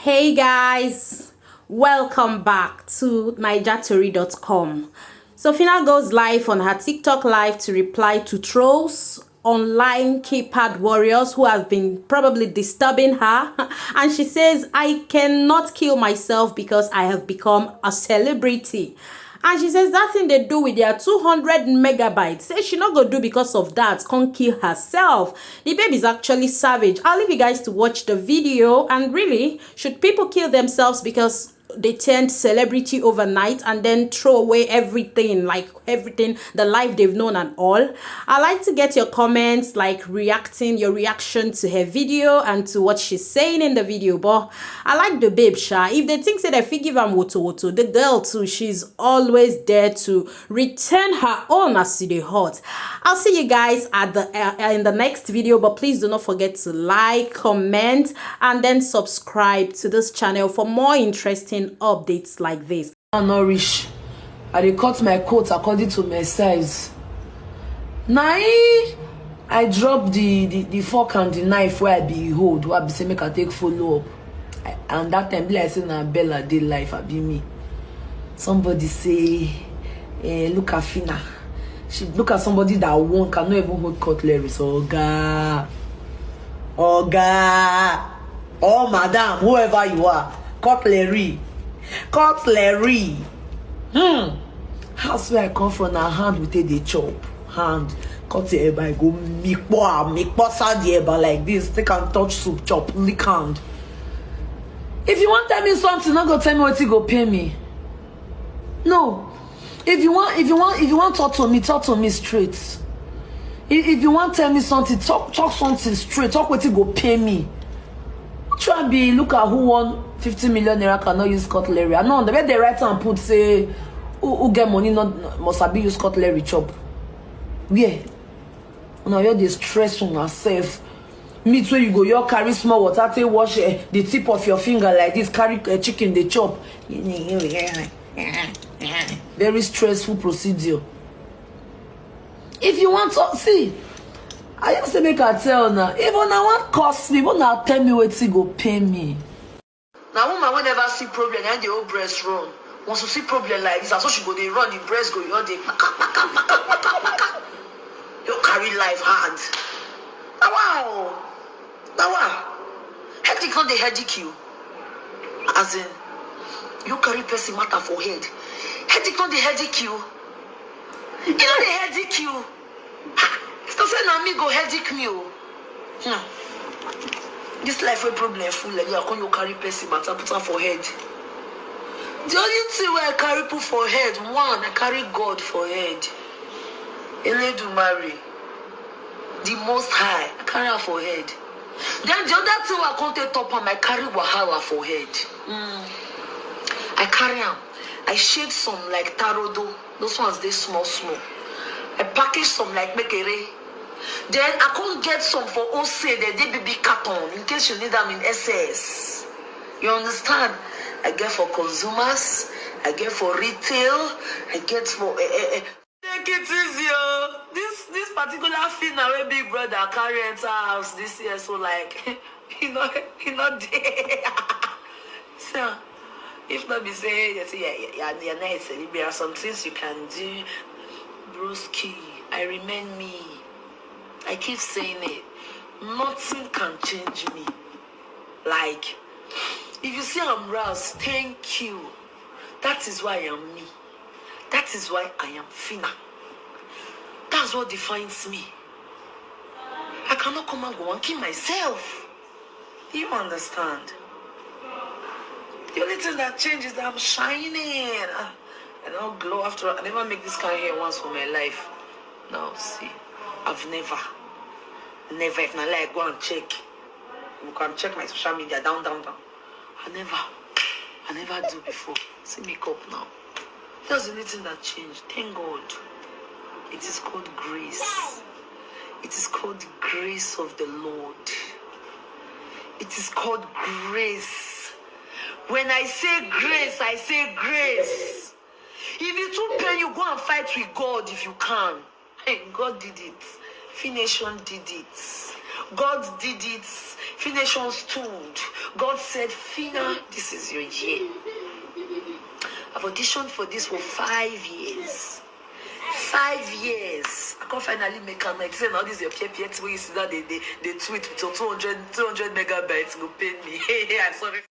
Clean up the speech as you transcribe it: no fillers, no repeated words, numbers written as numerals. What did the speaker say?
Hey guys, welcome back to NaijaTori.com. So Phyna goes live on her TikTok live to reply to trolls, online keypad warriors who have been probably disturbing her. And she says, I cannot kill myself because I have become a celebrity. And she says that thing they do with their 200 megabytes, says she not gonna do because of that, can't kill herself. The baby is actually savage. I'll leave you guys to watch the video. And really, should people kill themselves because they turned celebrity overnight and then throw away everything, like everything, the life they've known and all? I like to get your comments, like your reaction to her video and to what she's saying in the video. But I like the babe, Sha. If they think that if we give them woto, the girl too, she's always there to return her own as to the hot. I'll see you guys at the in the next video, but please do not forget to like, comment, and then subscribe to this channel for more interesting updates like this. I'm not rich. I cut my coat according to my size. Now I drop the fork and the knife where I be hold, where I be say make I take follow up. And that time like say na Bella dey life, I be me. Somebody say, look at Phyna. She look at somebody that one cannot even hold cutlery. So Oga, oh madam, whoever you are, cutlery. House where I come from, na hand we take the chop. Hand cut the eba, I go mikpo sad the eba like this. Take and touch soup, chop, lick hand. If you want to tell me something, not go tell me what you go pay me. No. If you want talk to me straight. If you want to tell me something, talk something straight. Talk what you go pay me. Try and be look at who won 50 million naira cannot use cutlery. I know the way they write and put say who get money not must be use cutlery chop. Yeah. Now you're the stress on yourself. Me too, you go, you carry small water, take wash the tip of your finger like this, carry chicken, the chop. Very stressful procedure. If you want to see, I used to make a tell now. Even I want cost me, but now tell me what to go pay me. Now woman will never see problem and the old breast run. Once you see problem like this, so she go they run, the breast go, you carry life hard. Wow. Headache not the headache you. As in, you carry person matter for head. Headache not the headache you. You know the headache you. It's not saying me go headache me. This life a problem full like you carry person matter put on for head. The only thing where I carry put for head, one, I carry God for head. Ele do marry. The most high, I carry her for head. Then the other thing I can't take top on, I carry wahala for head. I carry them. I shave some like tarodo. Those ones they small. I package some like mekere. Then I can't get some for OC, the DBB carton in case you need them in SS. You understand? I get for consumers. I get for retail. I get for take it easy, yo. This particular Phyna where big brother carry enter house this year, so like he not there. So if not be say you're nice, there are some things you can do. Broski, I remain me. I keep saying it. Nothing can change me. Like if you see I'm Rouse, thank you. That is why I am me. That is why I am Phyna. That's what defines me. I cannot come and go and kill myself. Do you understand? The only thing that changes is that I'm shining. I don't glow after. I never make this kind of hair once for my life. Now, see, I've never. If not like go and check. You can check my social media down. I never do before. See makeup now. That's the only thing that changed. Thank God. It is called grace. It is called the grace of the Lord. It is called grace. When I say grace, I say grace. If it's too pain, you go and fight with God if you can. Hey, God did it. Phyna did it. God did it. Phyna stood. God said, Phyna, this is your year. I've auditioned for this for 5 years. 5 years. I can't finally make a night. Say now this is your PPX where you see that they tweet with 200 megabytes. Go pay me. I'm sorry.